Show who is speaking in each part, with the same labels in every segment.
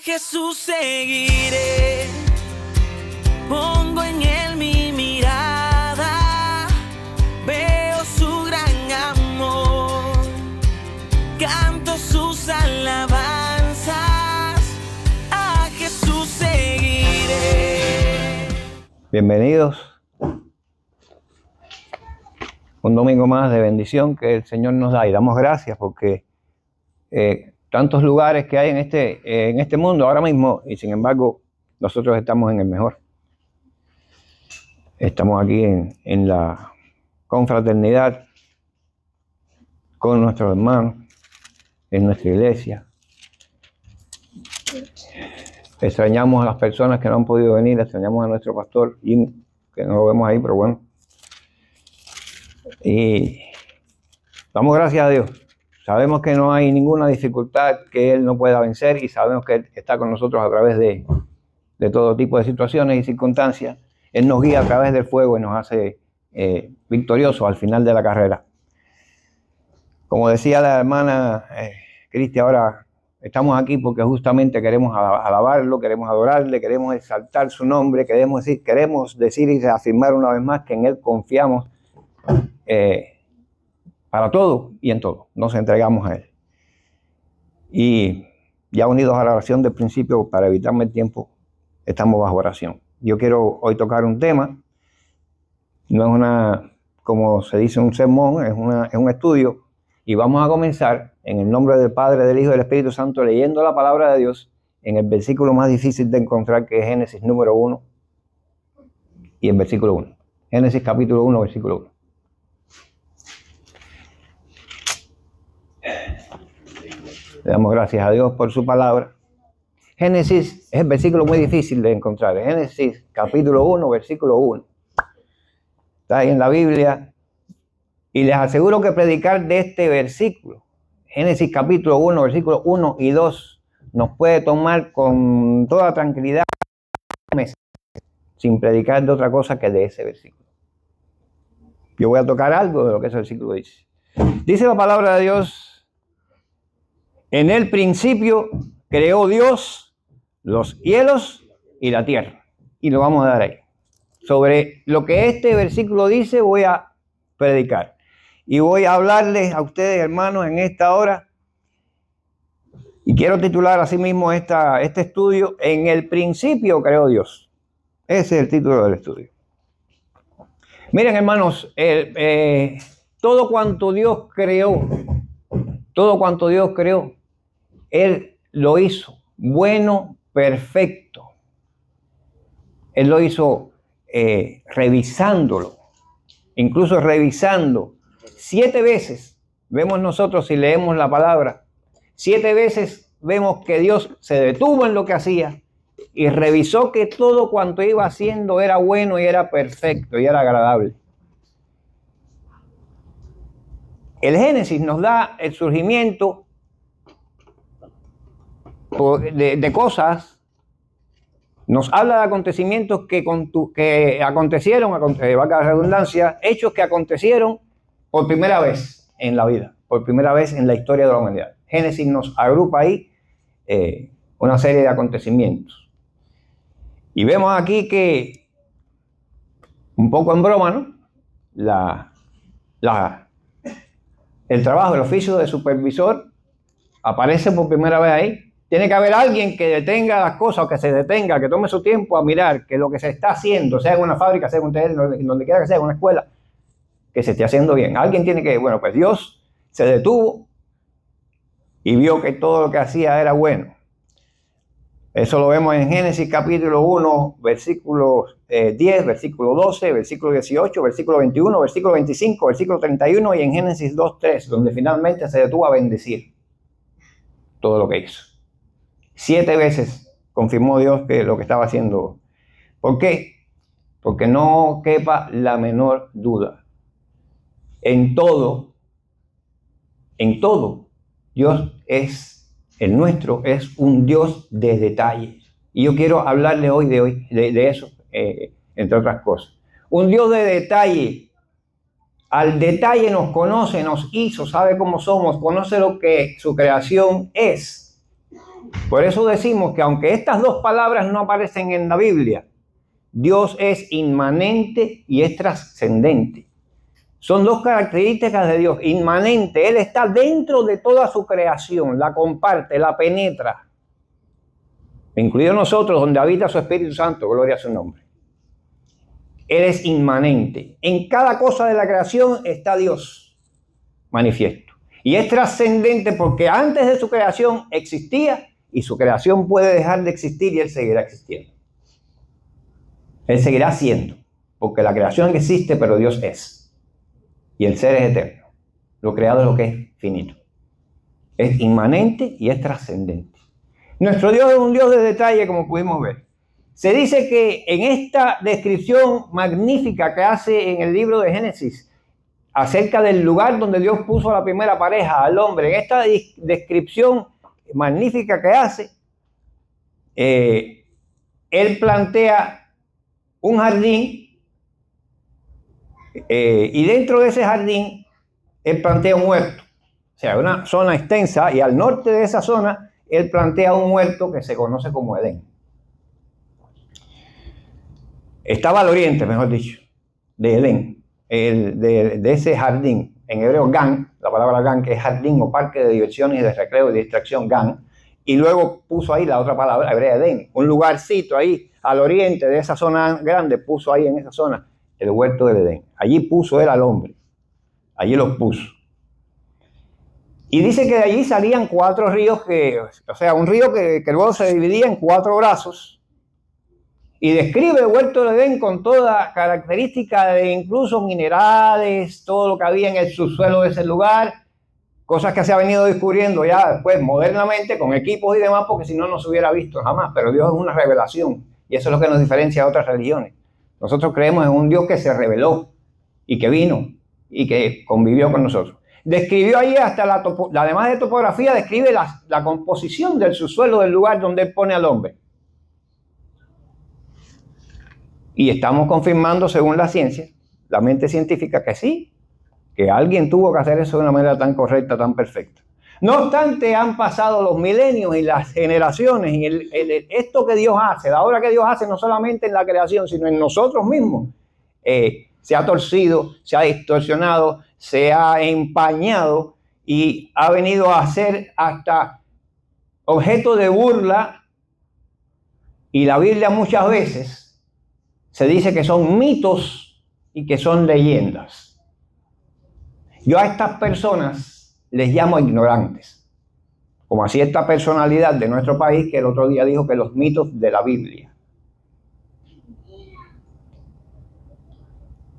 Speaker 1: Jesús seguiré, pongo en él mi mirada, veo su gran amor, canto sus alabanzas, a Jesús seguiré.
Speaker 2: Bienvenidos. Un domingo más de bendición que el Señor nos da y damos gracias porque tantos lugares que hay en este mundo ahora mismo y sin embargo nosotros estamos en el mejor. Estamos aquí en la confraternidad con nuestros hermanos en nuestra iglesia. Extrañamos a las personas que no han podido venir, extrañamos a nuestro pastor y que no lo vemos ahí, pero bueno. Y damos gracias a Dios. Sabemos que no hay ninguna dificultad que Él no pueda vencer y sabemos que Él está con nosotros a través de todo tipo de situaciones y circunstancias. Él nos guía a través del fuego y nos hace victoriosos al final de la carrera. Como decía la hermana Cristi, ahora estamos aquí porque justamente queremos alabarlo, queremos adorarle, queremos exaltar su nombre, queremos decir y reafirmar una vez más que en Él confiamos para todo y en todo, nos entregamos a Él. Y ya unidos a la oración del principio, para evitarme el tiempo, estamos bajo oración. Yo quiero hoy tocar un tema, no es como se dice, un sermón, es un estudio, y vamos a comenzar en el nombre del Padre, del Hijo y del Espíritu Santo, leyendo la palabra de Dios en el versículo más difícil de encontrar, que es Génesis número 1 y el versículo 1. Génesis capítulo 1, versículo 1. Le damos gracias a Dios por su palabra. Génesis es el versículo muy difícil de encontrar. Génesis capítulo 1, versículo 1. Está ahí en la Biblia. Y les aseguro que predicar de este versículo, Génesis capítulo 1, versículo 1 y 2, nos puede tomar con toda tranquilidad meses, sin predicar de otra cosa que de ese versículo. Yo voy a tocar algo de lo que ese versículo dice. Dice la palabra de Dios: en el principio creó Dios los cielos y la tierra. Y lo vamos a dar ahí. Sobre lo que este versículo dice voy a predicar. Y voy a hablarles a ustedes, hermanos, en esta hora. Y quiero titular así mismo este estudio: en el principio creó Dios. Ese es el título del estudio. Miren, hermanos, todo cuanto Dios creó, Él lo hizo bueno, perfecto. Él lo hizo revisándolo, incluso revisando 7 veces. Vemos nosotros, si leemos la palabra, 7 veces vemos que Dios se detuvo en lo que hacía y revisó que todo cuanto iba haciendo era bueno y era perfecto y era agradable. El Génesis nos da el surgimiento de cosas, nos habla de acontecimientos que acontecieron, valga la redundancia, hechos que acontecieron por primera vez en la vida, por primera vez en la historia de la humanidad. Génesis nos agrupa ahí una serie de acontecimientos. Y vemos aquí que, un poco en broma, ¿no? El trabajo, el oficio de supervisor aparece por primera vez ahí. Tiene que haber alguien que detenga las cosas, o que se detenga, que tome su tiempo a mirar que lo que se está haciendo, sea en una fábrica, sea en un taller, donde quiera que sea, en una escuela, que se esté haciendo bien. Alguien tiene que, bueno, pues Dios se detuvo y vio que todo lo que hacía era bueno. Eso lo vemos en Génesis capítulo 1, versículo 10, versículo 12, versículo 18, versículo 21, versículo 25, versículo 31 y en Génesis 2, 3, donde finalmente se detuvo a bendecir todo lo que hizo. 7 veces confirmó Dios que lo que estaba haciendo. ¿Por qué? Porque no quepa la menor duda. En todo, Dios el nuestro es un Dios de detalles. Y yo quiero hablarle hoy de eso, entre otras cosas. Un Dios de detalle. Al detalle nos conoce, nos hizo, sabe cómo somos, conoce lo que su creación es. Por eso decimos que aunque estas dos palabras no aparecen en la Biblia, Dios es inmanente y es trascendente. Son dos características de Dios. Inmanente, Él está dentro de toda su creación, la comparte, la penetra. Incluido nosotros, donde habita su Espíritu Santo, gloria a su nombre. Él es inmanente. En cada cosa de la creación está Dios manifiesto. Y es trascendente porque antes de su creación existía y su creación puede dejar de existir y Él seguirá existiendo. Él seguirá siendo, porque la creación existe, pero Dios es. Y el ser es eterno. Lo creado es lo que es finito. Es inmanente y es trascendente. Nuestro Dios es un Dios de detalle, como pudimos ver. Se dice que en esta descripción magnífica que hace en el libro de Génesis, acerca del lugar donde Dios puso a la primera pareja, al hombre, en esta descripción magnífica que hace, Él plantea un jardín y dentro de ese jardín Él plantea un huerto, o sea, una zona extensa, y al norte de esa zona Él plantea un huerto que se conoce como Edén. Estaba al oriente, mejor dicho, de Edén, de ese jardín. En hebreo, Gan, la palabra Gan, que es jardín o parque de diversiones y de recreo y de distracción, Gan. Y luego puso ahí la otra palabra hebrea, Edén, un lugarcito ahí al oriente de esa zona grande, puso ahí en esa zona el huerto del Edén. Allí puso Él al hombre, allí los puso. Y dice que de allí salían 4 ríos, o sea, un río que luego se dividía en 4 brazos. Y describe el huerto de Edén con toda característica de incluso minerales, todo lo que había en el subsuelo de ese lugar, cosas que se ha venido descubriendo ya después modernamente con equipos y demás, porque si no, no se hubiera visto jamás. Pero Dios es una revelación y eso es lo que nos diferencia de otras religiones. Nosotros creemos en un Dios que se reveló y que vino y que convivió con nosotros. Describió ahí hasta además de topografía, describe la composición del subsuelo del lugar donde Él pone al hombre. Y estamos confirmando, según la ciencia, la mente científica, que sí, que alguien tuvo que hacer eso de una manera tan correcta, tan perfecta. No obstante, han pasado los milenios y las generaciones, y esto que Dios hace, la obra que Dios hace, no solamente en la creación, sino en nosotros mismos, se ha torcido, se ha distorsionado, se ha empañado y ha venido a ser hasta objeto de burla. Y la Biblia muchas veces se dice que son mitos y que son leyendas. Yo a estas personas les llamo ignorantes, como a cierta personalidad de nuestro país que el otro día dijo que los mitos de la Biblia.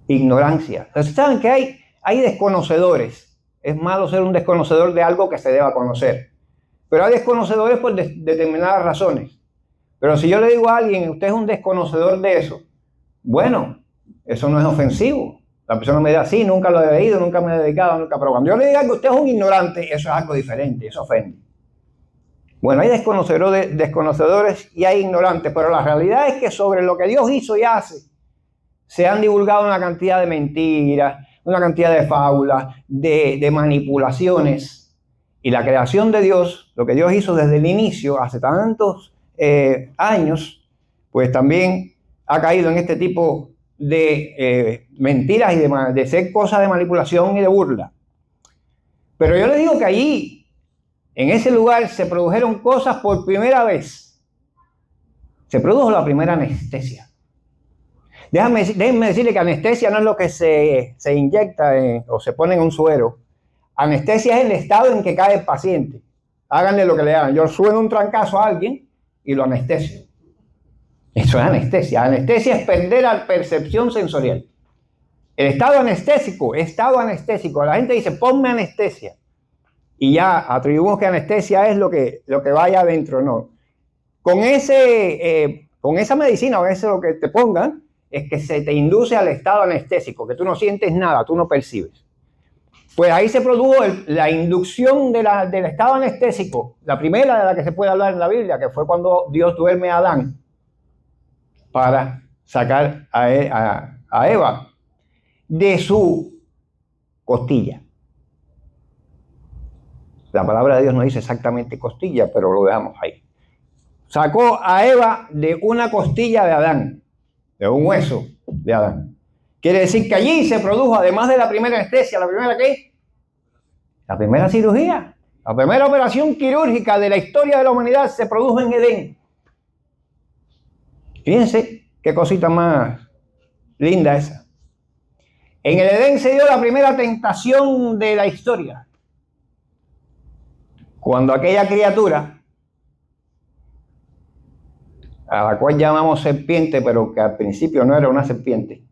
Speaker 2: Ignorancia. Entonces, saben que hay desconocedores. Es malo ser un desconocedor de algo que se deba conocer. Pero hay desconocedores por determinadas razones. Pero si yo le digo a alguien, usted es un desconocedor de eso, bueno, eso no es ofensivo. La persona me dirá, sí, nunca lo he leído, nunca me he dedicado, nunca. Pero cuando yo le diga que usted es un ignorante, eso es algo diferente, eso ofende. Bueno, hay desconocedores y hay ignorantes, pero la realidad es que sobre lo que Dios hizo y hace, se han divulgado una cantidad de mentiras, una cantidad de fábulas, de manipulaciones. Y la creación de Dios, lo que Dios hizo desde el inicio, hace tantos años, pues también ha caído en este tipo de mentiras y de ser cosas de manipulación y de burla. Pero yo le digo que allí, en ese lugar, se produjeron cosas por primera vez. Se produjo la primera anestesia. Déjenme decirle que anestesia no es lo que se inyecta o se pone en un suero. Anestesia es el estado en que cae el paciente. Háganle lo que le hagan. Yo sueno un trancazo a alguien y lo anestesio. Eso es anestesia. Anestesia es perder la percepción sensorial. El estado anestésico. La gente dice, ponme anestesia. Y ya atribuimos que anestesia es lo que vaya adentro. No. Con esa medicina o eso lo que te pongan, es que se te induce al estado anestésico, que tú no sientes nada, tú no percibes. Pues ahí se produjo la inducción del estado anestésico, la primera de la que se puede hablar en la Biblia, que fue cuando Dios duerme a Adán para sacar a Eva de su costilla. La palabra de Dios no dice exactamente costilla, pero lo dejamos ahí. Sacó a Eva de una costilla de Adán, de un hueso de Adán. Quiere decir que allí se produjo, además de la primera anestesia, ¿la primera qué? La primera cirugía, la primera operación quirúrgica de la historia de la humanidad se produjo en Edén. Fíjense qué cosita más linda esa. En el Edén se dio la primera tentación de la historia. Cuando aquella criatura, a la cual llamamos serpiente, pero que al principio no era una serpiente,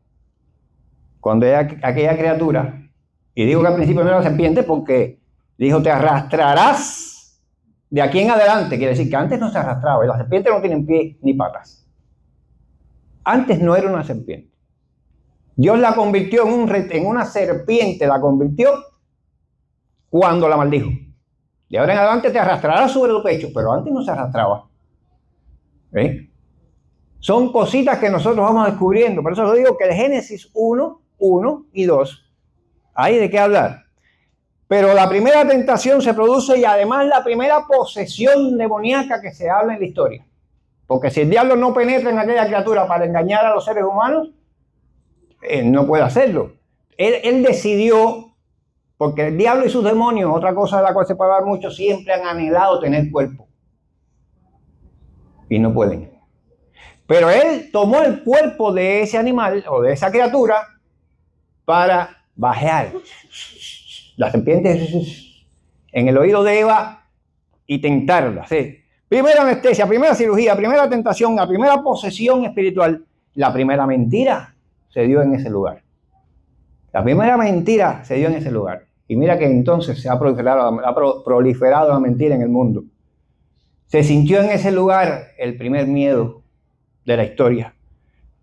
Speaker 2: cuando aquella criatura, y digo que al principio no era serpiente porque dijo, te arrastrarás de aquí en adelante, quiere decir que antes no se arrastraba, y las serpientes no tienen pie ni patas. Antes no era una serpiente. Dios la convirtió en una serpiente, la convirtió cuando la maldijo. De ahora en adelante te arrastrarás sobre tu pecho, pero antes no se arrastraba. ¿Eh? Son cositas que nosotros vamos descubriendo. Por eso lo digo que de Génesis 1 y 2 hay de qué hablar. Pero la primera tentación se produce y además la primera posesión demoníaca que se habla en la historia. Porque si el diablo no penetra en aquella criatura para engañar a los seres humanos, no puede hacerlo. Él decidió, porque el diablo y sus demonios, otra cosa de la cual se puede hablar mucho, siempre han anhelado tener cuerpo. Y no pueden. Pero él tomó el cuerpo de ese animal o de esa criatura para bajear la serpiente en el oído de Eva y tentarla. ¿Sí? Primera anestesia, primera cirugía, primera tentación, la primera posesión espiritual, la primera mentira se dio en ese lugar. La primera mentira se dio en ese lugar. Y mira que entonces se ha proliferado la mentira en el mundo. Se sintió en ese lugar el primer miedo de la historia.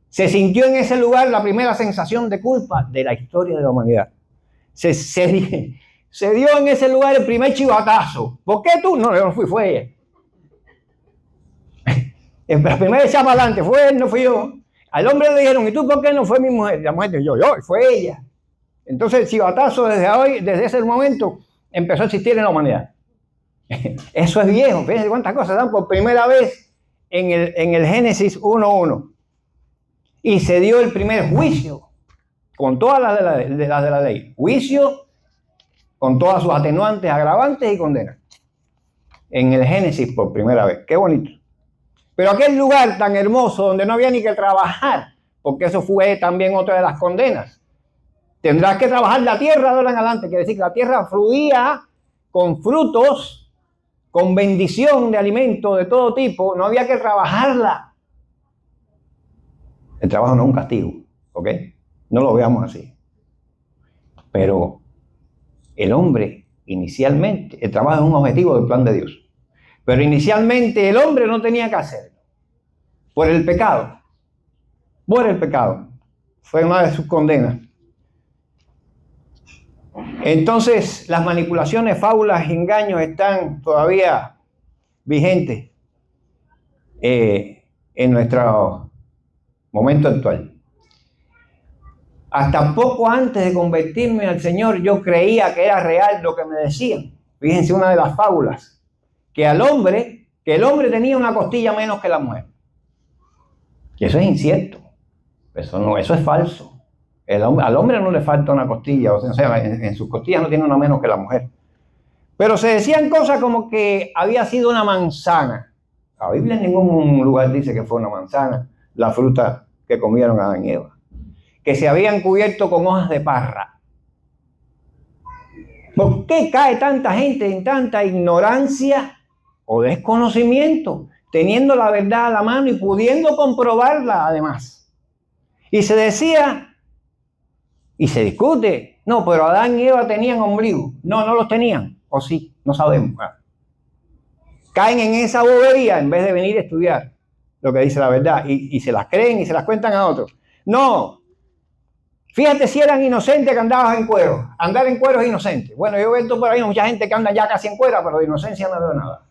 Speaker 2: Se sintió en ese lugar la primera sensación de culpa de la historia de la humanidad. Se dio en ese lugar el primer chivatazo. ¿Por qué tú? No, yo no fui, fue ella. La primera echada para adelante fue él, no fui yo. Al hombre le dijeron, ¿y tú por qué no fue mi mujer? La mujer dijo, yo, fue ella. Entonces el chivatazo desde ese momento, empezó a existir en la humanidad. Eso es viejo, fíjense cuántas cosas dan por primera vez en el Génesis 1:1. Y se dio el primer juicio, con todas las de la ley. Juicio con todas sus atenuantes, agravantes y condenas. En el Génesis por primera vez. Qué bonito. Pero aquel lugar tan hermoso donde no había ni que trabajar, porque eso fue también otra de las condenas. Tendrás que trabajar la tierra de ahora en adelante. Quiere decir que la tierra fluía con frutos, con bendición de alimento de todo tipo. No había que trabajarla. El trabajo no es un castigo, ¿ok? No lo veamos así. Pero el hombre, inicialmente, el trabajo es un objetivo del plan de Dios. Pero inicialmente el hombre no tenía que hacerlo. Por el pecado. Por el pecado. Fue una de sus condenas. Entonces, las manipulaciones, fábulas y engaños están todavía vigentes en nuestro momento actual. Hasta poco antes de convertirme al Señor, yo creía que era real lo que me decían. Fíjense una de las fábulas, que el hombre tenía una costilla menos que la mujer. Y eso es incierto. Eso es falso. Al hombre no le falta una costilla, o sea, en sus costillas no tiene una menos que la mujer. Pero se decían cosas como que había sido una manzana. La Biblia en ningún lugar dice que fue una manzana, la fruta que comieron Adán y Eva. Que se habían cubierto con hojas de parra. ¿Por qué cae tanta gente en tanta ignorancia o desconocimiento, teniendo la verdad a la mano y pudiendo comprobarla además? Y se decía, y se discute, no, pero Adán y Eva tenían ombligo. No, no los tenían, o sí, no sabemos. Caen en esa bobería en vez de venir a estudiar lo que dice la verdad y se las creen y se las cuentan a otros. No, fíjate si eran inocentes que andabas en cuero. Andar en cuero es inocente. Bueno, yo veo por ahí mucha gente que anda ya casi en cuero, pero de inocencia no veo nada.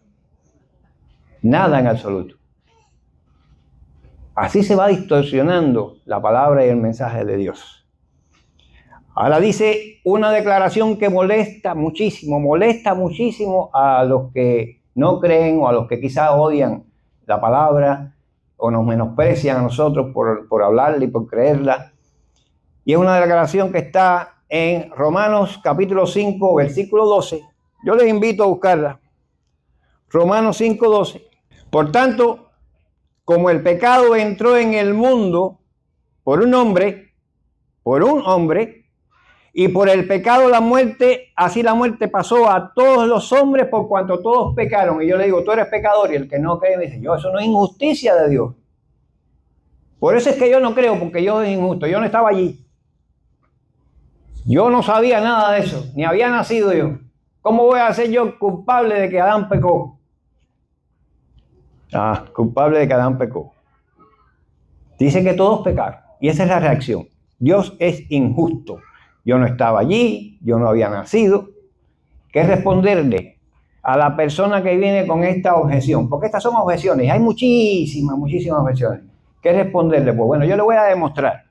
Speaker 2: Nada en absoluto. Así se va distorsionando la palabra y el mensaje de Dios. Ahora dice una declaración que molesta muchísimo a los que no creen o a los que quizás odian la palabra o nos menosprecian a nosotros por hablarla y por creerla. Y es una declaración que está en Romanos capítulo 5, versículo 12. Yo les invito a buscarla. Romanos 5, 12. Por tanto, como el pecado entró en el mundo por un hombre, y por el pecado la muerte, así la muerte pasó a todos los hombres por cuanto todos pecaron. Y yo le digo, tú eres pecador, y el que no cree me dice, eso no es injusticia de Dios. Por eso es que yo no creo, porque Dios es injusto. Yo no estaba allí. Yo no sabía nada de eso, ni había nacido yo. ¿Cómo voy a ser yo culpable de que Adán pecó? Culpable de que Adán pecó. Dice que todos pecaron, y esa es la reacción. Dios es injusto. Yo no estaba allí, yo no había nacido. ¿Qué responderle a la persona que viene con esta objeción? Porque estas son objeciones, hay muchísimas objeciones. ¿Qué responderle? Pues bueno, yo le voy a demostrar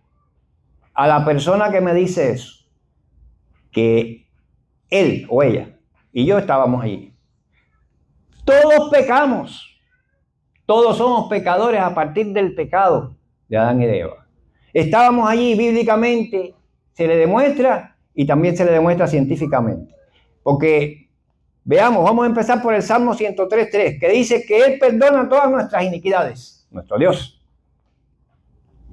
Speaker 2: a la persona que me dice eso, que él o ella y yo estábamos allí. Todos pecamos. Todos somos pecadores a partir del pecado de Adán y de Eva. Estábamos allí bíblicamente, se le demuestra y también se le demuestra científicamente. Porque, veamos, vamos a empezar por el Salmo 103.3, que dice que Él perdona todas nuestras iniquidades, nuestro Dios.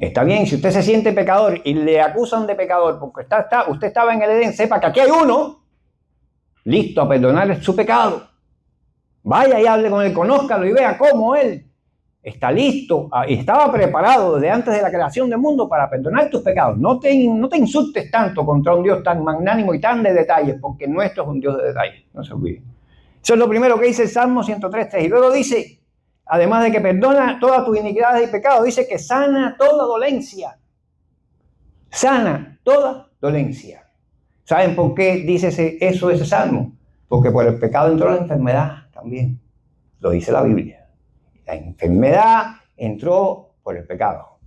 Speaker 2: Está bien, si usted se siente pecador y le acusan de pecador porque usted estaba en el Edén, sepa que aquí hay uno listo a perdonarle su pecado. Vaya y hable con él, conózcalo y vea cómo él está listo y estaba preparado desde antes de la creación del mundo para perdonar tus pecados. No te insultes tanto contra un Dios tan magnánimo y tan de detalles, porque nuestro es un Dios de detalles, no se olvide. Eso es lo primero que dice el Salmo 103.3. Y luego dice, además de que perdona todas tus iniquidades y pecados, dice que sana toda dolencia. Sana toda dolencia. ¿Saben por qué dice ese salmo? Porque por el pecado entró la enfermedad también. Lo dice la Biblia. La enfermedad entró por el pecado.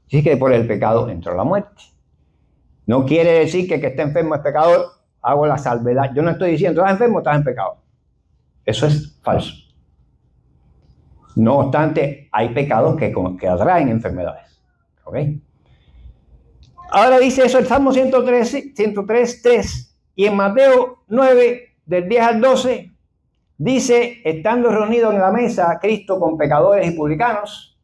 Speaker 2: Así que por el pecado entró la muerte. No quiere decir que el que esté enfermo es pecador. Hago la salvedad. Yo no estoy diciendo, estás enfermo, estás en pecado. Eso es falso. No obstante, hay pecados que atraen enfermedades. ¿Ok? Ahora dice eso el Salmo 103.3. Y en Mateo 9, del 10 al 12, dice, estando reunidos en la mesa Cristo con pecadores y publicanos,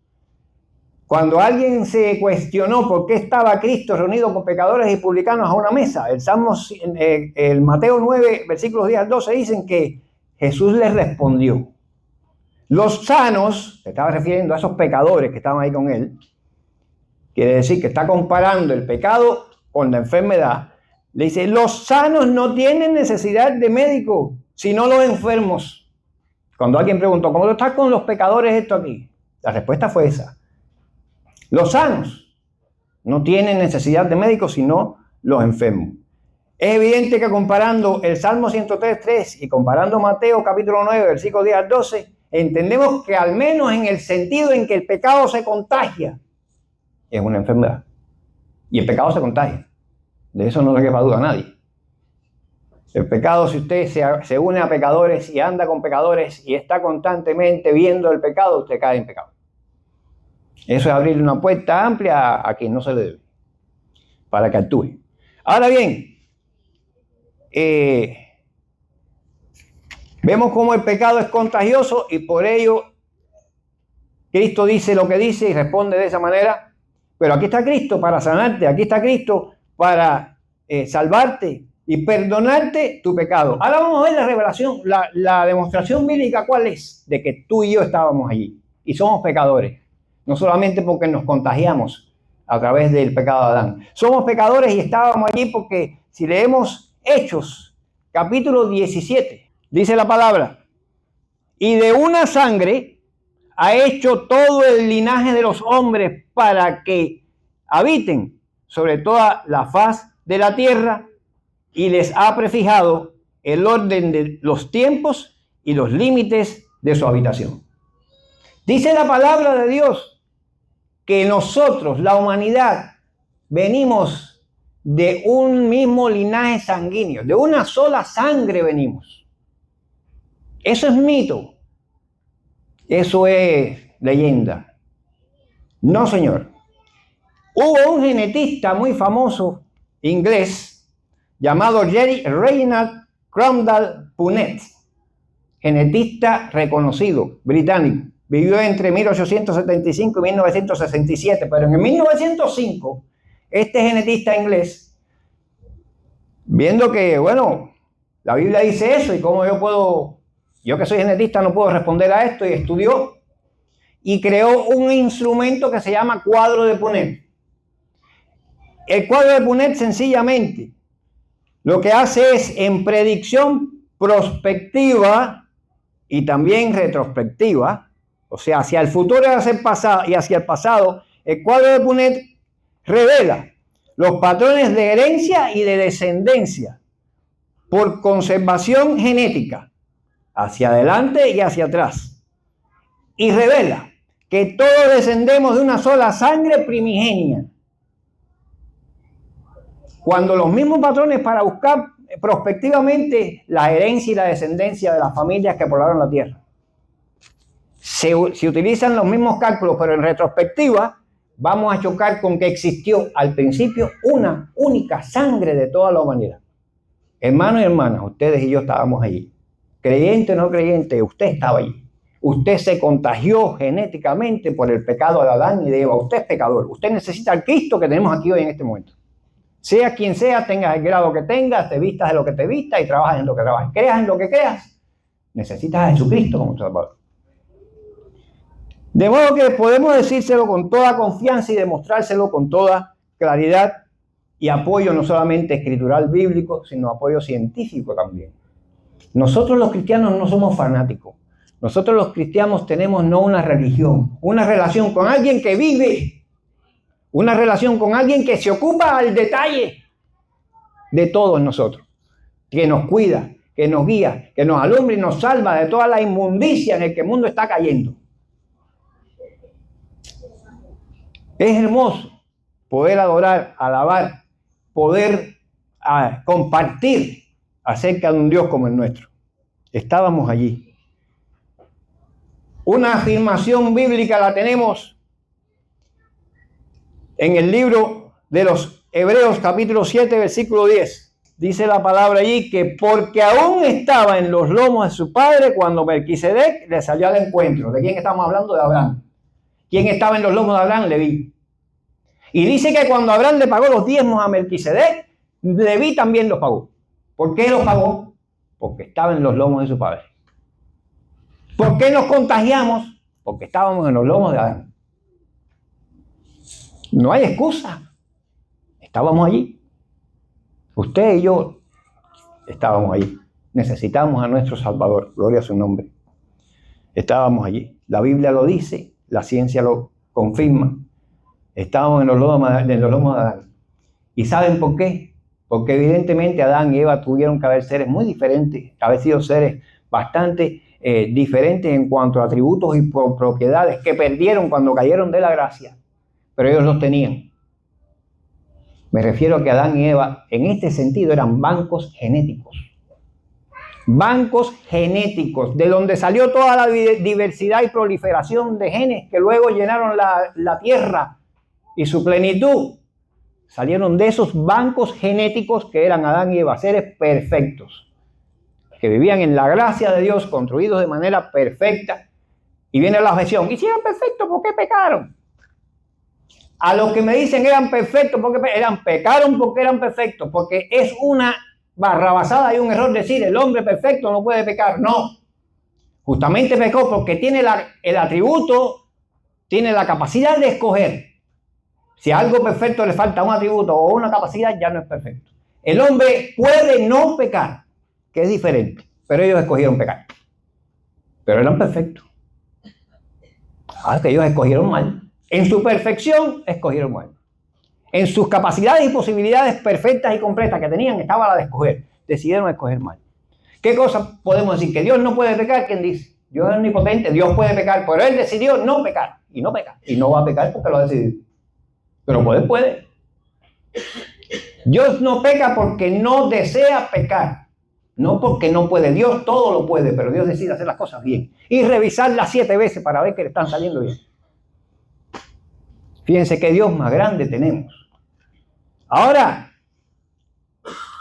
Speaker 2: cuando alguien se cuestionó por qué estaba Cristo reunido con pecadores y publicanos a una mesa, el Mateo 9, versículos 10 al 12, dicen que Jesús les respondió. Los sanos, se estaba refiriendo a esos pecadores que estaban ahí con él, quiere decir que está comparando el pecado con la enfermedad. Le dice, los sanos no tienen necesidad de médico, sino los enfermos. Cuando alguien preguntó, ¿cómo está con los pecadores esto aquí? La respuesta fue esa. Los sanos no tienen necesidad de médico, sino los enfermos. Es evidente que comparando el Salmo 103.3 y comparando Mateo capítulo 9, versículo 10 al 12, entendemos que al menos en el sentido en que el pecado se contagia, es una enfermedad. Y el pecado se contagia. De eso no le quepa duda a nadie. El pecado, si usted se une a pecadores y anda con pecadores y está constantemente viendo el pecado, usted cae en pecado. Eso es abrirle una puerta amplia a quien no se le debe, para que actúe. Ahora bien, vemos cómo el pecado es contagioso y por ello Cristo dice lo que dice y responde de esa manera. Pero aquí está Cristo para sanarte, aquí está Cristo para salvarte y perdonarte tu pecado. Ahora vamos a ver la revelación, la demostración bíblica, ¿cuál es? De que tú y yo estábamos allí y somos pecadores. No solamente porque nos contagiamos a través del pecado de Adán. Somos pecadores y estábamos allí porque si leemos Hechos, capítulo 17, dice la palabra, y de una sangre ha hecho todo el linaje de los hombres para que habiten sobre toda la faz de la tierra y les ha prefijado el orden de los tiempos y los límites de su habitación. Dice la palabra de Dios que nosotros, la humanidad, venimos de un mismo linaje sanguíneo, de una sola sangre venimos. Eso es mito. Eso es leyenda. No, señor. Hubo un genetista muy famoso inglés llamado Reginald Cromwell Punnett, genetista reconocido, británico. Vivió entre 1875 y 1967, pero en 1905, este genetista inglés, viendo que, bueno, la Biblia dice eso y cómo yo que soy genetista no puedo responder a esto, y estudió y creó un instrumento que se llama cuadro de Punnett. El cuadro de Punnett sencillamente lo que hace es, en predicción prospectiva y también retrospectiva, o sea, hacia el futuro y hacia el pasado, el cuadro de Punnett revela los patrones de herencia y de descendencia por conservación genética, hacia adelante y hacia atrás. Y revela que todos descendemos de una sola sangre primigenia. Cuando los mismos patrones para buscar prospectivamente la herencia y la descendencia de las familias que poblaron la tierra. Se utilizan los mismos cálculos, pero en retrospectiva vamos a chocar con que existió al principio una única sangre de toda la humanidad. Hermanos y hermanas, ustedes y yo estábamos allí. Creyente o no creyente, usted estaba allí. Usted se contagió genéticamente por el pecado de Adán y de Eva. Usted es pecador. Usted necesita al Cristo que tenemos aquí hoy en este momento. Sea quien sea, tengas el grado que tengas, te vistas de lo que te vistas y trabajas en lo que trabajas. Creas en lo que creas, necesitas a Jesucristo como Salvador. De modo que podemos decírselo con toda confianza y demostrárselo con toda claridad y apoyo no solamente escritural bíblico, sino apoyo científico también. Nosotros los cristianos no somos fanáticos. Nosotros los cristianos tenemos no una religión, una relación con alguien que vive. Una relación con alguien que se ocupa al detalle de todos nosotros, que nos cuida, que nos guía, que nos alumbra y nos salva de toda la inmundicia en la que el mundo está cayendo. Es hermoso poder adorar, alabar, poder compartir acerca de un Dios como el nuestro. Estábamos allí. Una afirmación bíblica la tenemos en el libro de los Hebreos, capítulo 7, versículo 10. Dice la palabra allí que porque aún estaba en los lomos de su padre cuando Melquisedec le salió al encuentro. ¿De quién estamos hablando? De Abraham. ¿Quién estaba en los lomos de Abraham? Leví. Y dice que cuando Abraham le pagó los diezmos a Melquisedec, Leví también los pagó. ¿Por qué los pagó? Porque estaba en los lomos de su padre. ¿Por qué nos contagiamos? Porque estábamos en los lomos de Adán. No hay excusa. Estábamos allí. Usted y yo estábamos allí. Necesitamos a nuestro Salvador. Gloria a su nombre. Estábamos allí. La Biblia lo dice. La ciencia lo confirma. Estábamos en los lomos de Adán. ¿Y saben por qué? Porque evidentemente Adán y Eva tuvieron que haber seres muy diferentes. Haber sido seres bastante diferentes en cuanto a atributos y propiedades que perdieron cuando cayeron de la gracia. Pero ellos los tenían. Me refiero a que Adán y Eva, en este sentido, eran bancos genéticos. Bancos genéticos, de donde salió toda la diversidad y proliferación de genes que luego llenaron la tierra y su plenitud. Salieron de esos bancos genéticos que eran Adán y Eva, seres perfectos, que vivían en la gracia de Dios, construidos de manera perfecta. Y viene la objeción: ¿y si eran perfectos, por qué pecaron? A los que me dicen eran perfectos, pecaron porque eran perfectos, porque es una barrabasada y un error decir el hombre perfecto no puede pecar. No, justamente pecó porque tiene el atributo, tiene la capacidad de escoger. Si a algo perfecto le falta un atributo o una capacidad, ya no es perfecto. El hombre puede no pecar, que es diferente, pero ellos escogieron pecar. Pero eran perfectos. Que ellos escogieron mal. En su perfección, escogieron mal. En sus capacidades y posibilidades perfectas y completas que tenían, estaba la de escoger. Decidieron escoger mal. ¿Qué cosa podemos decir? ¿Que Dios no puede pecar? ¿Quién dice? Dios es omnipotente, Dios puede pecar, pero Él decidió no pecar. Y no peca. Y no va a pecar porque lo ha decidido. Pero puede. Dios no peca porque no desea pecar, no porque no puede. Dios todo lo puede, pero Dios decide hacer las cosas bien y revisarlas 7 veces para ver que le están saliendo bien. Fíjense qué Dios más grande tenemos. Ahora,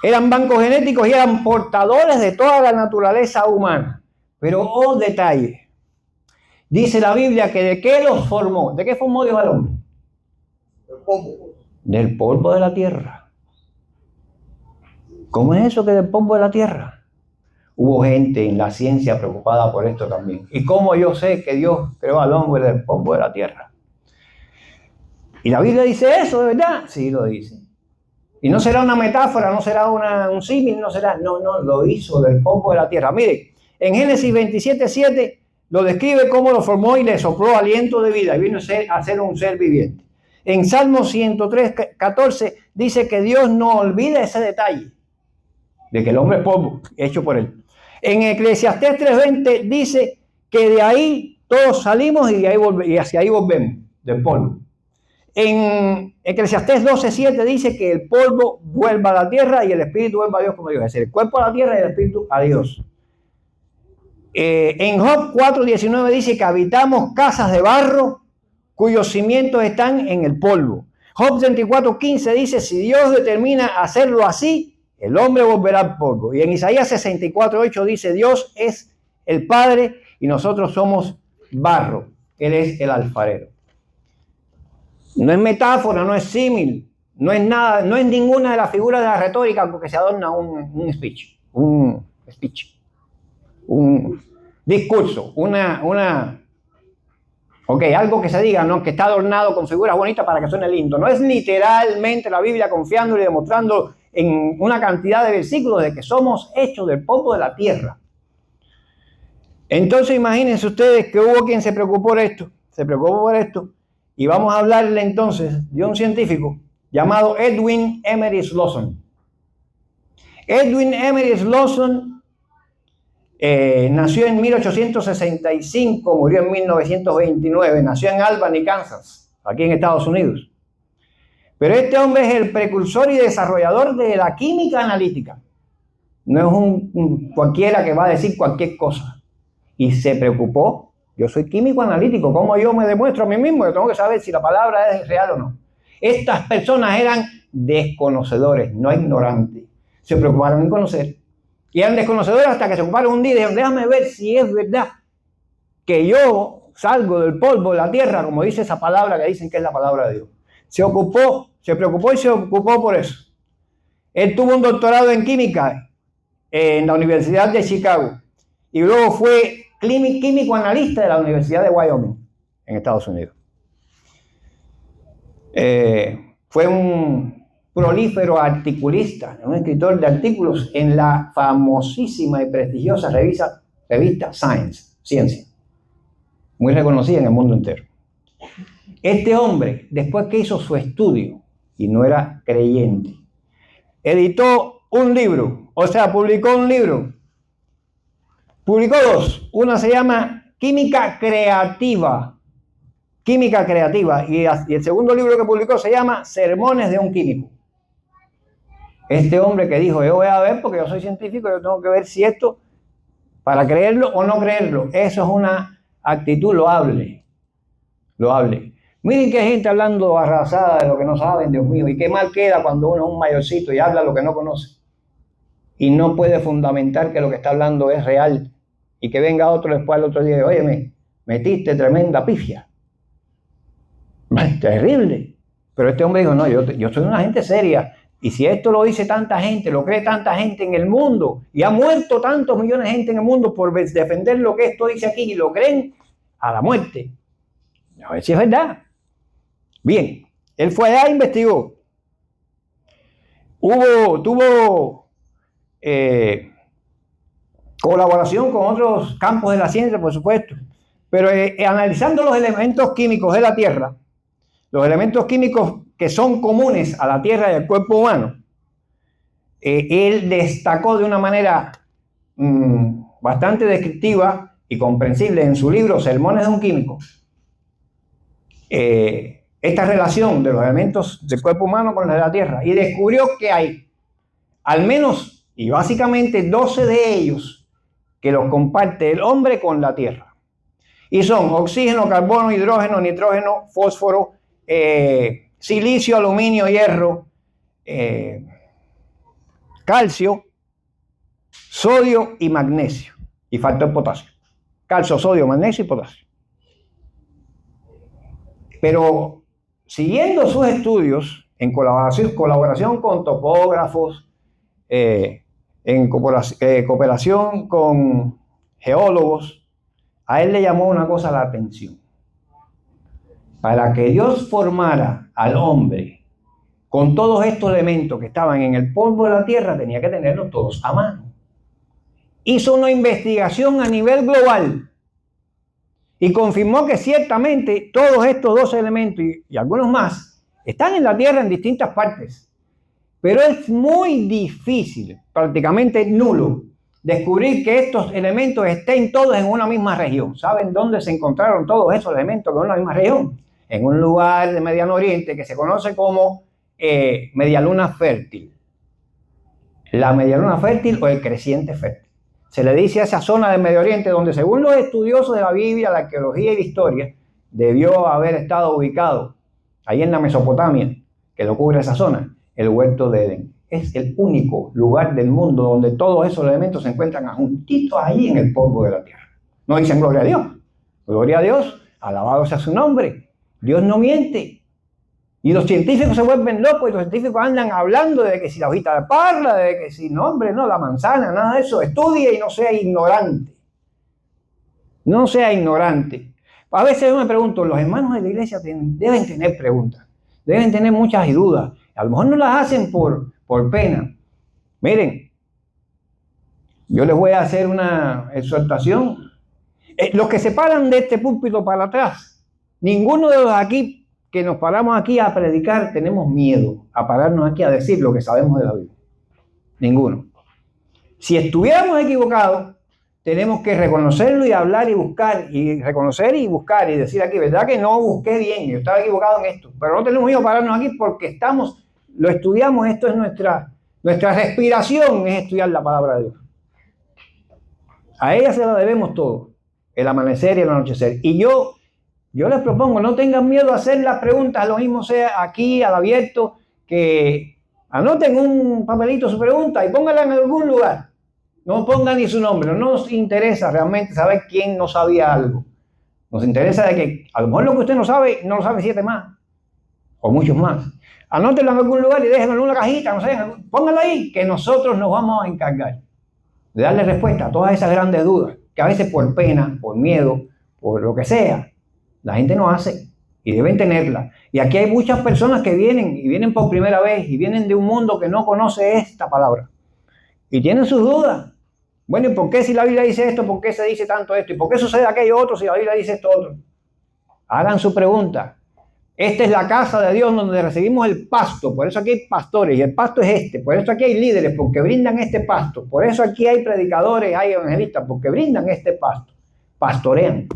Speaker 2: eran bancos genéticos y eran portadores de toda la naturaleza humana. Pero, oh detalle, dice la Biblia que ¿de qué los formó? ¿De qué formó Dios al hombre? Del polvo de la tierra. ¿Cómo es eso que del polvo de la tierra? Hubo gente en la ciencia preocupada por esto también. ¿Y cómo yo sé que Dios creó al hombre del polvo de la tierra? ¿Y la Biblia dice eso de verdad? Sí, lo dice. Y no será una metáfora, no será un símil, no, lo hizo del polvo de la tierra. Mire, en Génesis 27:7 lo describe cómo lo formó y le sopló aliento de vida y vino a ser un ser viviente. En Salmo 103:14 dice que Dios no olvida ese detalle de que el hombre es polvo, hecho por él. En Eclesiastés 3:20 dice que de ahí todos salimos y hacia ahí volvemos, del polvo. En Eclesiastés 12:7 dice que el polvo vuelva a la tierra y el espíritu vuelva a Dios como Dios. Es decir, el cuerpo a la tierra y el espíritu a Dios. En Job 4:19 dice que habitamos casas de barro cuyos cimientos están en el polvo. Job 34:15 dice, si Dios determina hacerlo así, el hombre volverá al polvo. Y en Isaías 64:8 dice, Dios es el Padre y nosotros somos barro. Él es el alfarero. No es metáfora, no es símil, no es nada, no es ninguna de las figuras de la retórica porque se adorna un discurso, algo que se diga, ¿no? Que está adornado con figuras bonitas para que suene lindo. No es literalmente la Biblia confiando y demostrando en una cantidad de versículos de que somos hechos del polvo de la tierra. Entonces imagínense ustedes que hubo quien se preocupó por esto. Y vamos a hablarle entonces de un científico llamado Edwin Emery Lawson. Edwin Emery Lawson nació en 1865, murió en 1929, nació en Albany, Kansas, aquí en Estados Unidos. Pero este hombre es el precursor y desarrollador de la química analítica. No es un cualquiera que va a decir cualquier cosa. Y se preocupó. Yo soy químico analítico, ¿cómo yo me demuestro a mí mismo? Yo tengo que saber si la palabra es real o no. Estas personas eran desconocedores, no ignorantes. Se preocuparon en conocer. Y eran desconocedores hasta que se ocuparon un día y dijeron, déjame ver si es verdad que yo salgo del polvo de la tierra, como dice esa palabra que dicen que es la palabra de Dios. Se preocupó y se ocupó por eso. Él tuvo un doctorado en química en la Universidad de Chicago y luego fue químico analista de la Universidad de Wyoming, en Estados Unidos. Fue un prolífero articulista, un escritor de artículos en la famosísima y prestigiosa revista Science, Ciencia, muy reconocida en el mundo entero. Este hombre, después que hizo su estudio, y no era creyente, editó un libro, publicó un libro. Publicó 2. Una se llama Química Creativa. Y el segundo libro que publicó se llama Sermones de un Químico. Este hombre que dijo, yo voy a ver porque yo soy científico, yo tengo que ver si esto, para creerlo o no creerlo. Eso es una actitud loable. Miren que hay gente hablando arrasada de lo que no saben, Dios mío, y qué mal queda cuando uno es un mayorcito y habla lo que no conoce. Y no puede fundamentar que lo que está hablando es real. Y que venga otro después al otro día y diga, oye, me metiste tremenda pifia. Terrible. Pero este hombre dijo, no, yo soy una gente seria. Y si esto lo dice tanta gente, lo cree tanta gente en el mundo, y ha muerto tantos millones de gente en el mundo por defender lo que esto dice aquí, y lo creen a la muerte. A ver si es verdad. Bien, él fue allá e investigó. Tuvo colaboración con otros campos de la ciencia, por supuesto, pero analizando los elementos químicos de la Tierra, los elementos químicos que son comunes a la Tierra y al cuerpo humano, él destacó de una manera bastante descriptiva y comprensible en su libro Sermones de un Químico, esta relación de los elementos del cuerpo humano con la de la tierra y descubrió que hay al menos y básicamente 12 de ellos que los comparte el hombre con la tierra. Y son oxígeno, carbono, hidrógeno, nitrógeno, fósforo, silicio, aluminio, hierro, calcio, sodio y magnesio. Y falta el potasio. Calcio, sodio, magnesio y potasio. Pero siguiendo sus estudios en colaboración con topógrafos, en cooperación con geólogos, a él le llamó una cosa la atención. Para que Dios formara al hombre con todos estos elementos que estaban en el polvo de la tierra, tenía que tenerlos todos a mano. Hizo una investigación a nivel global y confirmó que ciertamente todos estos 12 elementos y algunos más están en la tierra en distintas partes. Pero es muy difícil, prácticamente nulo, descubrir que estos elementos estén todos en una misma región. ¿Saben dónde se encontraron todos esos elementos en una misma región? En un lugar de Mediano Oriente que se conoce como medialuna fértil. La medialuna fértil o el creciente fértil. Se le dice a esa zona del Medio Oriente donde, según los estudiosos de la Biblia, la arqueología y la historia, debió haber estado ubicado ahí en la Mesopotamia, que lo cubre esa zona, el huerto de Edén. Es el único lugar del mundo donde todos esos elementos se encuentran juntitos ahí en el polvo de la tierra. No dicen gloria a Dios. Gloria a Dios, alabado sea su nombre. Dios no miente. Y los científicos se vuelven locos y los científicos andan hablando de que si la hojita de parra, de que si no, hombre, no, la manzana, nada de eso. Estudie y no sea ignorante. No sea ignorante. A veces yo me pregunto, los hermanos de la iglesia deben tener preguntas, deben tener muchas dudas. A lo mejor no las hacen por pena. Miren, yo les voy a hacer una exhortación. Los que se paran de este púlpito para atrás, ninguno de los aquí que nos paramos aquí a predicar tenemos miedo a pararnos aquí a decir lo que sabemos de la Biblia. Ninguno. Si estuviéramos equivocados, tenemos que reconocerlo y hablar y buscar, y reconocer y buscar y decir aquí, ¿verdad que no busqué bien? Yo estaba equivocado en esto. Pero no tenemos miedo a pararnos aquí porque lo estudiamos, esto es nuestra respiración, es estudiar la palabra de Dios. A ella se la debemos todo, el amanecer y el anochecer. Y yo les propongo, no tengan miedo a hacer las preguntas, lo mismo sea aquí, al abierto, que anoten un papelito su pregunta y pónganla en algún lugar. No pongan ni su nombre, no nos interesa realmente saber quién no sabía algo. Nos interesa de que a lo mejor lo que usted no sabe, no lo sabe 7 más, o muchos más. Anótenlo en algún lugar y déjenlo en una cajita, no sé, pónganlo ahí, que nosotros nos vamos a encargar de darle respuesta a todas esas grandes dudas, que a veces por pena, por miedo, por lo que sea, la gente no hace y deben tenerla. Y aquí hay muchas personas que vienen por primera vez y vienen de un mundo que no conoce esta palabra y tienen sus dudas. Bueno, ¿y por qué si la Biblia dice esto? ¿Por qué se dice tanto esto? ¿Y por qué sucede aquello otro si la Biblia dice esto otro? Hagan su pregunta. Esta es la casa de Dios donde recibimos el pasto. Por eso aquí hay pastores y el pasto es este. Por eso aquí hay líderes porque brindan este pasto. Por eso aquí hay predicadores, hay evangelistas porque brindan este pasto. Pastorean.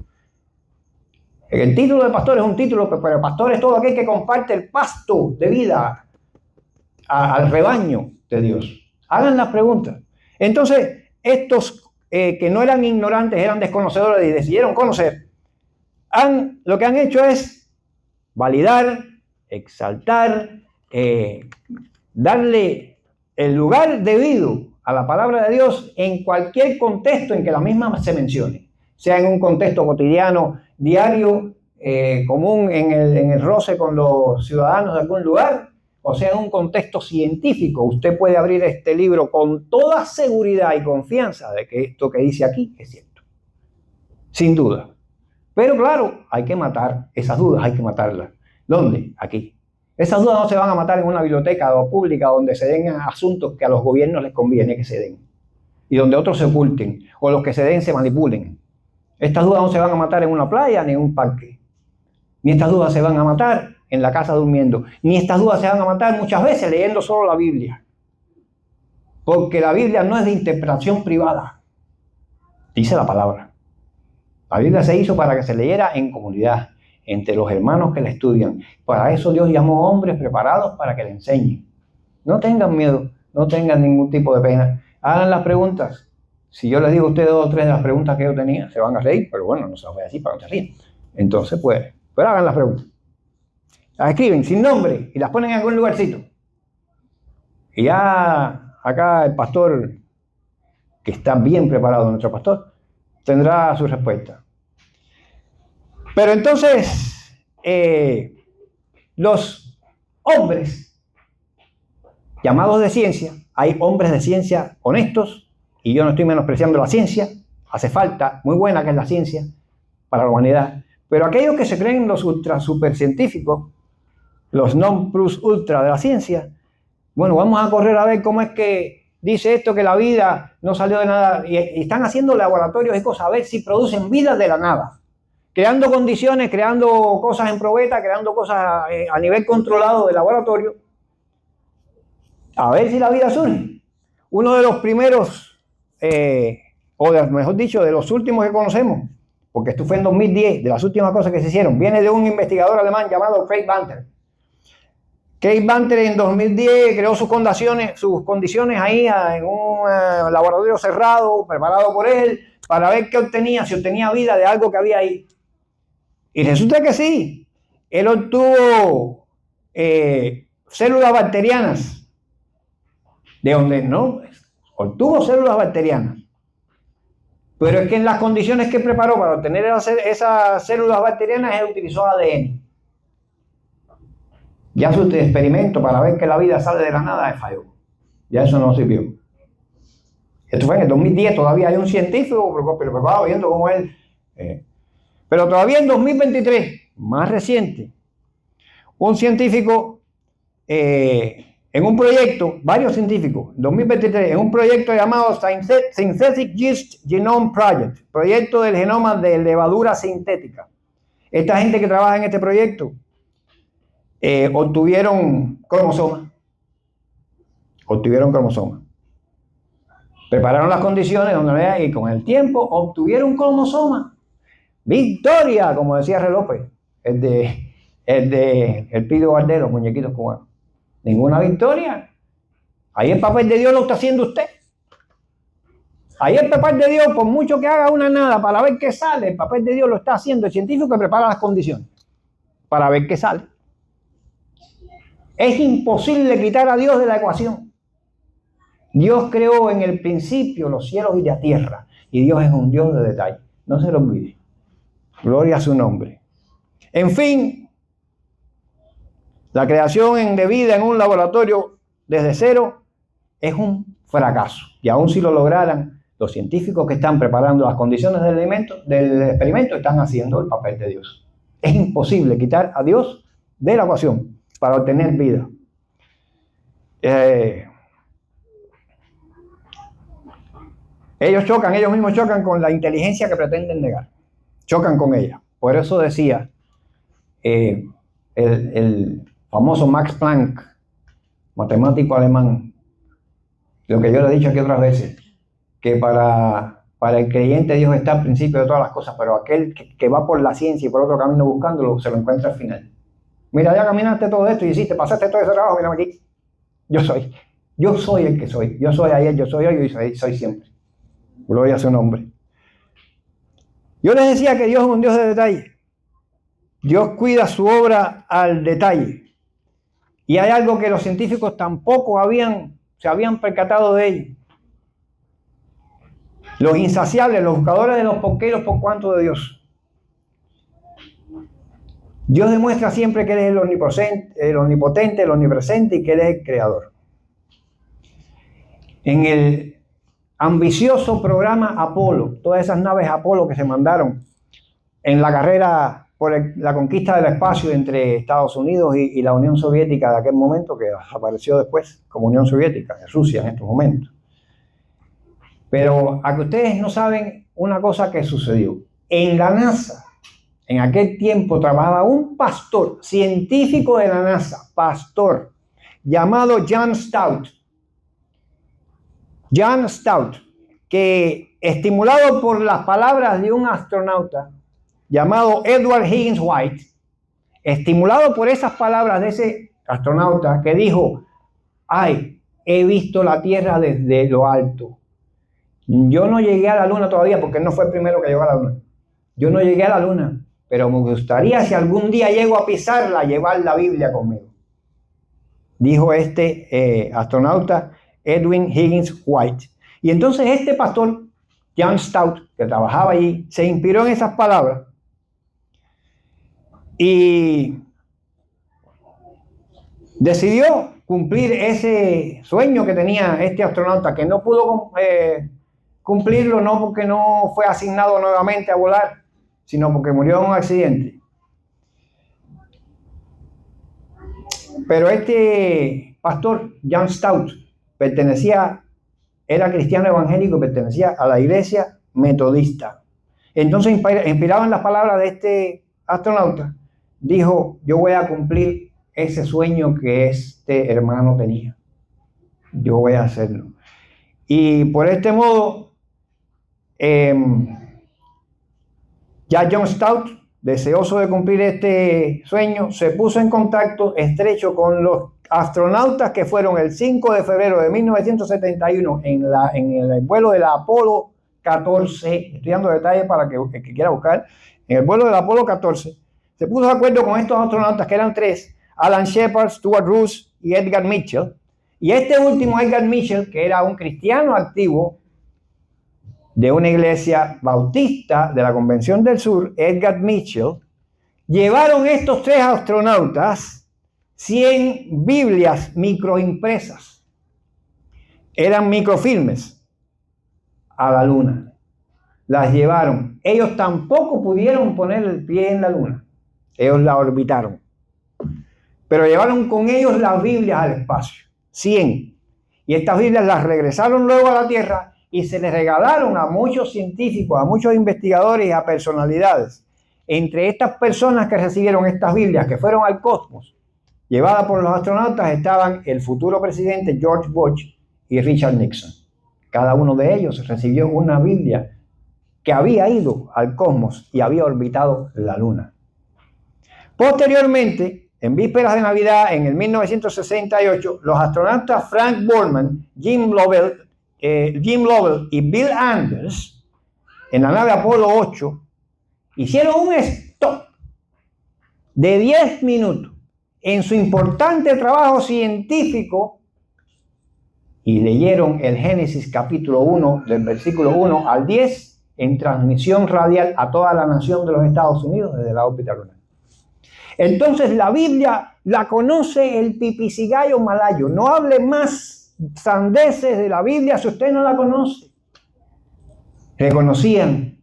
Speaker 2: El título de pastor es un título, pero el pastor es todo aquel que comparte el pasto de vida al rebaño de Dios. Hagan las preguntas. Entonces, estos que no eran ignorantes, eran desconocedores y decidieron conocer, lo que han hecho es validar, exaltar, darle el lugar debido a la palabra de Dios en cualquier contexto en que la misma se mencione, sea en un contexto cotidiano, diario, común en el roce con los ciudadanos de algún lugar, o sea en un contexto científico. Usted puede abrir este libro con toda seguridad y confianza de que esto que dice aquí es cierto, sin duda. Pero claro, hay que matar esas dudas, hay que matarlas. ¿Dónde? Aquí. Esas dudas no se van a matar en una biblioteca o pública donde se den asuntos que a los gobiernos les conviene que se den y donde otros se oculten o los que se den se manipulen. Estas dudas no se van a matar en una playa ni en un parque. Ni estas dudas se van a matar en la casa durmiendo. Ni estas dudas se van a matar muchas veces leyendo solo la Biblia. Porque la Biblia no es de interpretación privada. Dice la palabra. La Biblia se hizo para que se leyera en comunidad, entre los hermanos que le estudian. Para eso Dios llamó hombres preparados para que le enseñen. No tengan miedo, no tengan ningún tipo de pena. Hagan las preguntas. Si yo les digo a ustedes 2 o 3 de las preguntas que yo tenía, se van a reír, pero bueno, no se las voy a decir para que no se ríen. Entonces, pues, pero hagan las preguntas. Las escriben sin nombre y las ponen en algún lugarcito. Y ya acá el pastor, que está bien preparado, nuestro pastor, tendrá su respuesta. Pero entonces, los hombres llamados de ciencia, hay hombres de ciencia honestos, y yo no estoy menospreciando la ciencia, hace falta, muy buena que es la ciencia para la humanidad, pero aquellos que se creen los ultra super científicos, los non plus ultra de la ciencia, bueno, vamos a correr a ver cómo es que dice esto, que la vida no salió de nada, y están haciendo laboratorios y cosas, a ver si producen vida de la nada, creando condiciones, creando cosas en probeta, creando cosas a nivel controlado de laboratorio, a ver si la vida surge. Uno de los primeros, mejor dicho, de los últimos que conocemos, porque esto fue en 2010, de las últimas cosas que se hicieron, viene de un investigador alemán llamado Craig Venter. Craig Venter en 2010 creó sus condiciones ahí en un laboratorio cerrado, preparado por él, para ver qué obtenía, si obtenía vida de algo que había ahí. Y resulta que sí, él obtuvo células bacterianas, de donde no, obtuvo células bacterianas. Pero es que en las condiciones que preparó para obtener esas células bacterianas, él utilizó ADN. Ya su experimento para ver que la vida sale de la nada falló. Ya eso no sirvió. Esto fue en el 2010, todavía hay un científico preocupado viendo cómo él... pero todavía en 2023, más reciente, un científico en un proyecto, varios científicos, 2023, en un proyecto llamado Synthetic Yeast Genome Project, proyecto del genoma de levadura sintética. Esta gente que trabaja en este proyecto obtuvieron cromosomas. Prepararon las condiciones y con el tiempo obtuvieron cromosomas. ¡Victoria! Como decía R. López, el de El Pido Valdés, los muñequitos cubanos. Ninguna victoria. Ahí el papel de Dios lo está haciendo usted. Ahí el papel de Dios, por mucho que haga una nada para ver qué sale, el papel de Dios lo está haciendo el científico que prepara las condiciones para ver qué sale. Es imposible quitar a Dios de la ecuación. Dios creó en el principio los cielos y la tierra, y Dios es un Dios de detalle. No se lo olvide. Gloria a su nombre. En fin, la creación de vida en un laboratorio desde cero es un fracaso. Y aun si lo lograran, los científicos que están preparando las condiciones del experimento están haciendo el papel de Dios. Es imposible quitar a Dios de la ecuación para obtener vida. Ellos mismos chocan con la inteligencia que pretenden negar. Chocan con ella. Por eso decía el famoso Max Planck, matemático alemán, lo que yo le he dicho aquí otras veces, que para el creyente Dios está al principio de todas las cosas, pero aquel que va por la ciencia y por otro camino buscándolo, se lo encuentra al final. Mira, ya caminaste todo esto y hiciste, pasaste todo ese trabajo, mírame aquí. Yo soy el que soy. Yo soy ayer, yo soy hoy y soy siempre. Gloria a su nombre. Yo les decía que Dios es un Dios de detalle. Dios cuida su obra al detalle. Y hay algo que los científicos tampoco se habían percatado de ello. Los insaciables, los buscadores de los por qué y los por cuánto de Dios. Dios demuestra siempre que Él es el omnipotente, el omnipresente y que Él es el creador. En el ambicioso programa Apolo, todas esas naves Apolo que se mandaron en la carrera por la conquista del espacio entre Estados Unidos y la Unión Soviética de aquel momento, que apareció después como Unión Soviética, Rusia en estos momentos. Pero a que ustedes no saben una cosa que sucedió. En la NASA, en aquel tiempo trabajaba un pastor, científico de la NASA, pastor, llamado John Stout. John Stout, que estimulado por las palabras de un astronauta llamado Edward Higgins White, estimulado por esas palabras de ese astronauta que dijo, ay, he visto la Tierra desde lo alto. Yo no llegué a la Luna todavía porque él no fue el primero que llegó a la Luna. Yo no llegué a la Luna, pero me gustaría, si algún día llego a pisarla, llevar la Biblia conmigo. Dijo este astronauta Edwin Higgins White. Y entonces este pastor, John Stout, que trabajaba allí, se inspiró en esas palabras y decidió cumplir ese sueño que tenía este astronauta, que no pudo cumplirlo, no porque no fue asignado nuevamente a volar, sino porque murió en un accidente. Pero este pastor, John Stout, era cristiano evangélico y pertenecía a la iglesia metodista. Entonces, inspirado en las palabras de este astronauta, dijo, yo voy a cumplir ese sueño que este hermano tenía. Yo voy a hacerlo. Y por este modo, ya John Stout, deseoso de cumplir este sueño, se puso en contacto estrecho con los astronautas que fueron el 5 de febrero de 1971 en el vuelo de la Apolo 14, estoy dando detalles para que el que quiera buscar, en el vuelo de la Apolo 14, se puso de acuerdo con estos astronautas, que eran 3, Alan Shepard, Stuart Roosa y Edgar Mitchell. Y este último, Edgar Mitchell, que era un cristiano activo de una iglesia bautista de la Convención del Sur, Edgar Mitchell, llevaron estos 3 astronautas 100 Biblias microimpresas. Eran microfilmes a la Luna. Las llevaron. Ellos tampoco pudieron poner el pie en la Luna. Ellos la orbitaron. Pero llevaron con ellos las Biblias al espacio. 100. Y estas Biblias las regresaron luego a la Tierra y se les regalaron a muchos científicos, a muchos investigadores y a personalidades. Entre estas personas que recibieron estas Biblias, que fueron al cosmos, llevadas por los astronautas, estaban el futuro presidente George Bush y Richard Nixon. Cada uno de ellos recibió una Biblia que había ido al cosmos y había orbitado la Luna. Posteriormente, en vísperas de Navidad, en el 1968, los astronautas Frank Borman, Jim Lovell y Bill Anders, en la nave Apolo 8, hicieron un stop de 10 minutos en su importante trabajo científico y leyeron el Génesis capítulo 1 del versículo 1 al 10 en transmisión radial a toda la nación de los Estados Unidos desde la órbita lunar. Entonces la Biblia la conoce el pipicigallo malayo. No hable más sandeces de la Biblia si usted no la conoce. Reconocían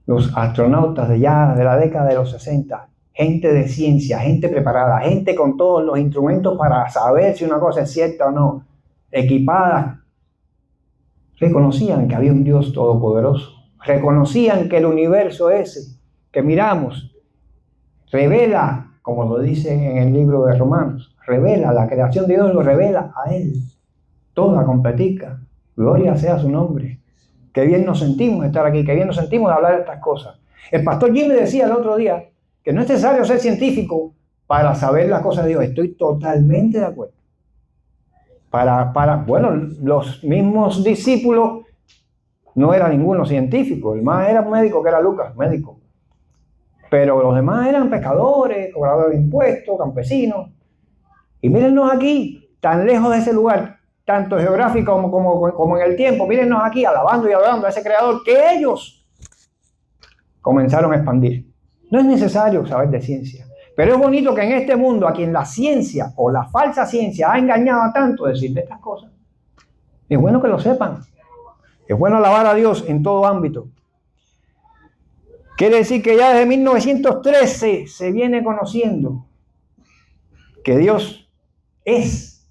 Speaker 2: los astronautas de la década de los 60, gente de ciencia, gente preparada, gente con todos los instrumentos para saber si una cosa es cierta o no, equipada. Reconocían que había un Dios todopoderoso. Reconocían que el universo ese que miramos revela, como lo dice en el libro de Romanos, revela, la creación de Dios lo revela a Él, toda completica. Gloria sea su nombre. Qué bien nos sentimos de estar aquí, qué bien nos sentimos de hablar de estas cosas. El pastor Jim me decía el otro día que no es necesario ser científico para saber las cosas de Dios. Estoy totalmente de acuerdo. Bueno, los mismos discípulos no era ninguno científico. El más era un médico, que era Lucas, médico. Pero los demás eran pescadores, cobradores de impuestos, campesinos. Y mírennos aquí, tan lejos de ese lugar, tanto geográfico como en el tiempo. Mírennos aquí, alabando y adorando a ese creador que ellos comenzaron a expandir. No es necesario saber de ciencia. Pero es bonito que en este mundo, a quien la ciencia o la falsa ciencia ha engañado a tanto, decirle estas cosas. Es bueno que lo sepan. Es bueno alabar a Dios en todo ámbito. Quiere decir que ya desde 1913 se viene conociendo que Dios es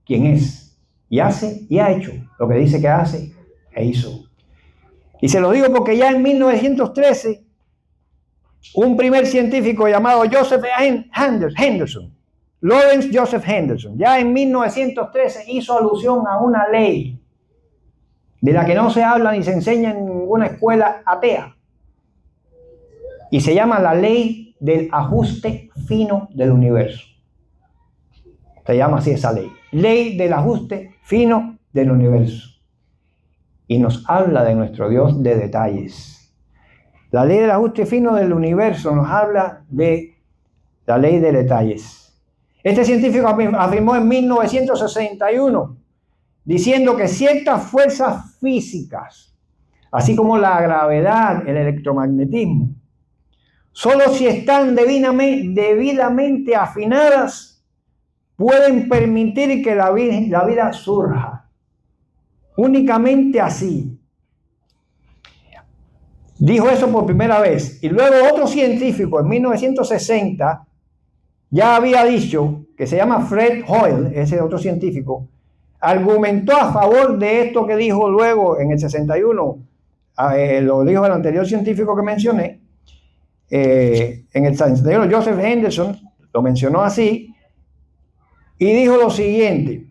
Speaker 2: quien es. Y hace y ha hecho lo que dice que hace e hizo. Y se lo digo porque ya en 1913, un primer científico llamado Joseph Henderson, Lawrence Joseph Henderson, ya en 1913 hizo alusión a una ley de la que no se habla ni se enseña en ninguna escuela atea. Y se llama la ley del ajuste fino del universo. Se llama así esa ley. Ley del ajuste fino del universo. Y nos habla de nuestro Dios de detalles. La ley del ajuste fino del universo nos habla de la ley de detalles. Este científico afirmó en 1961, diciendo que ciertas fuerzas físicas, así como la gravedad, el electromagnetismo, solo si están debidamente afinadas, pueden permitir que la vida surja. Únicamente así. Dijo eso por primera vez. Y luego otro científico en 1960 ya había dicho, que se llama Fred Hoyle, ese otro científico, argumentó a favor de esto que dijo luego en el 61. Lo dijo el anterior científico que mencioné. En el 61 Joseph Henderson lo mencionó así y dijo lo siguiente.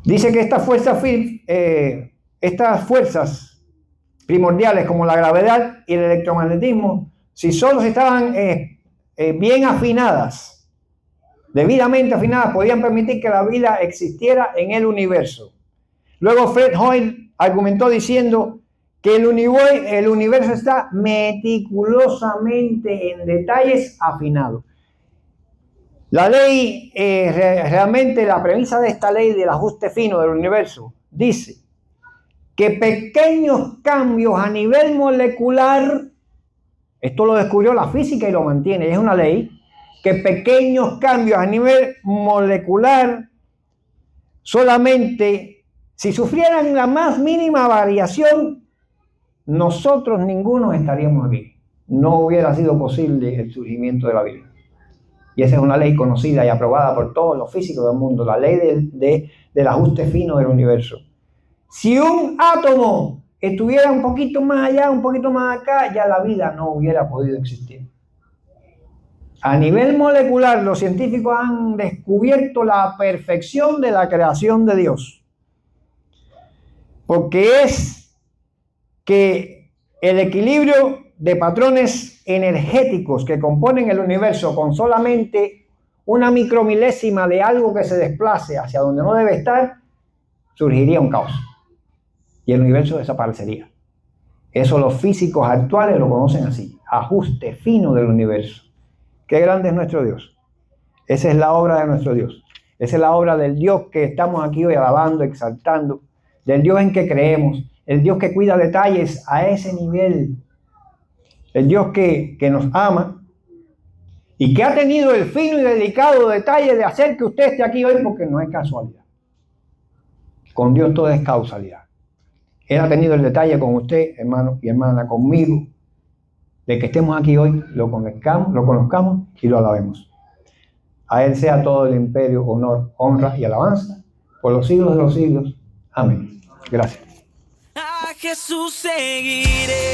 Speaker 2: Dice que estas fuerzas primordiales como la gravedad y el electromagnetismo, si solo estaban bien afinadas, debidamente afinadas, podían permitir que la vida existiera en el universo. Luego Fred Hoyle argumentó diciendo que el universo está meticulosamente en detalles afinados. La ley, realmente la premisa de esta ley del ajuste fino del universo dice que pequeños cambios a nivel molecular, esto lo descubrió la física y lo mantiene, es una ley, que pequeños cambios a nivel molecular, solamente si sufrieran la más mínima variación, nosotros ninguno estaríamos aquí. No hubiera sido posible el surgimiento de la vida. Y esa es una ley conocida y aprobada por todos los físicos del mundo, la ley del ajuste fino del universo. Si un átomo estuviera un poquito más allá, un poquito más acá, ya la vida no hubiera podido existir. A nivel molecular, los científicos han descubierto la perfección de la creación de Dios. Porque es que el equilibrio de patrones energéticos que componen el universo con solamente una micromilésima de algo que se desplace hacia donde no debe estar, surgiría un caos y el universo desaparecería. Eso los físicos actuales lo conocen así, ajuste fino del universo. Qué grande es nuestro Dios. Esa es la obra de nuestro Dios. Esa es la obra del Dios que estamos aquí hoy alabando, exaltando, del Dios en que creemos, el Dios que cuida detalles a ese nivel, el Dios que nos ama y que ha tenido el fino y delicado detalle de hacer que usted esté aquí hoy, porque no es casualidad. Con Dios todo es causalidad. Él ha tenido el detalle con usted, hermano y hermana, conmigo, de que estemos aquí hoy, lo conozcamos y lo alabemos. A Él sea todo el imperio, honor, honra y alabanza por los siglos de los siglos. Amén. Gracias.
Speaker 1: A Jesús seguiré.